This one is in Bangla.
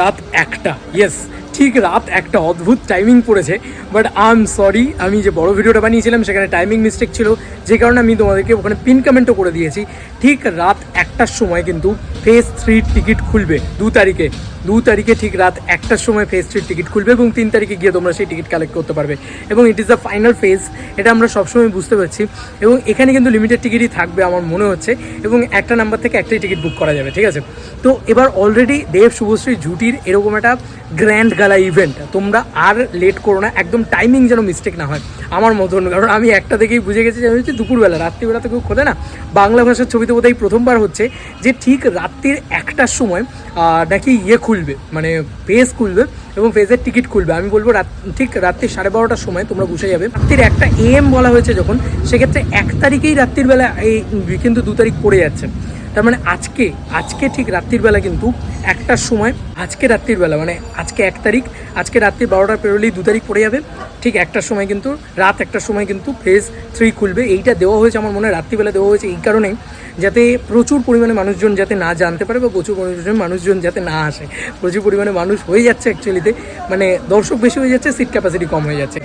রাত 1টা, ইয়েস ঠিক রাত 1টা, অদ্ভুত টাইমিং পড়েছে। বাট আই এম সরি, আমি যে বড় ভিডিওটা বানিয়েছিলাম সেখানে টাইমিং মিস্টেক ছিল, যে কারণে আমি তোমাদেরকে ওখানে পিন কমেন্টও করে দিয়েছি। ঠিক রাত 1টার সময় কিন্তু ফেজ 3 টিকিট খুলবে 2 তারিখে ঠিক রাত 1টার সময় ফেজ 3 টিকিট খুলবে এবং 3 তারিখে গিয়ে তোমরা সেই টিকিট কালেক্ট করতে পারবে এবং it is the final phase, এটা আমরা সবসময় বুঝতে পারছি। এবং এখানে কিন্তু লিমিটেড টিকিটই থাকবে আমার মনে হচ্ছে, এবং একটা নাম্বার থেকে একটাই টিকিট বুক করা যাবে, ঠিক আছে? তো এবার অলরেডি দেব শুভশ্রী জুটির এরকম একটা গ্র্যান্ড গালা ইভেন্ট, তোমরা আর লেট করো না, একদম টাইমিং যেন মিস্টেক না হয় আমার মতন, কারণ আমি একটা থেকেই বুঝে গেছি যে আমি হচ্ছে দুপুরবেলা, রাত্রিবেলা তো কেউ খোঁজে না। বাংলা ভাষার ছবিতে বোধহয় প্রথমবার হচ্ছে যে ঠিক রাত্রির 1টার সময় নাকি খুলবে, মানে ফেজ খুলবে এবং ফেজের টিকিট খুলবে। আমি বলবো ঠিক রাত্রি 12:30টার সময় তোমরা বসে যাবে। রাত্রির 1টা AM বলা হয়েছে যখন, সেক্ষেত্রে 1 তারিখেই রাত্রির বেলা এই কিন্তু 2 তারিখ পড়ে যাচ্ছে। তার মানে আজকে ঠিক রাত্রির বেলা কিন্তু 1টার সময়, আজকে রাত্রির বেলা মানে আজকে 1 তারিখ, আজকে রাত্রি 12টা পেরোলেই 2 তারিখ পড়ে যাবে। ঠিক 1টার সময় কিন্তু, রাত 1টার সময় কিন্তু ফেজ 3 খুলবে। এইটা দেওয়া হয়েছে আমার মনে হয় রাত্রিবেলা দেওয়া হয়েছে এই কারণেই, যাতে প্রচুর পরিমাণে মানুষজন যাতে না জানতে পারে বা প্রচুর পরিমাণে মানুষজন যাতে না আসে। প্রচুর পরিমাণে মানুষ হয়ে যাচ্ছে অ্যাকচুয়ালিতে, মানে দর্শক বেশি হয়ে যাচ্ছে, সিট ক্যাপাসিটি কম হয়ে যাচ্ছে।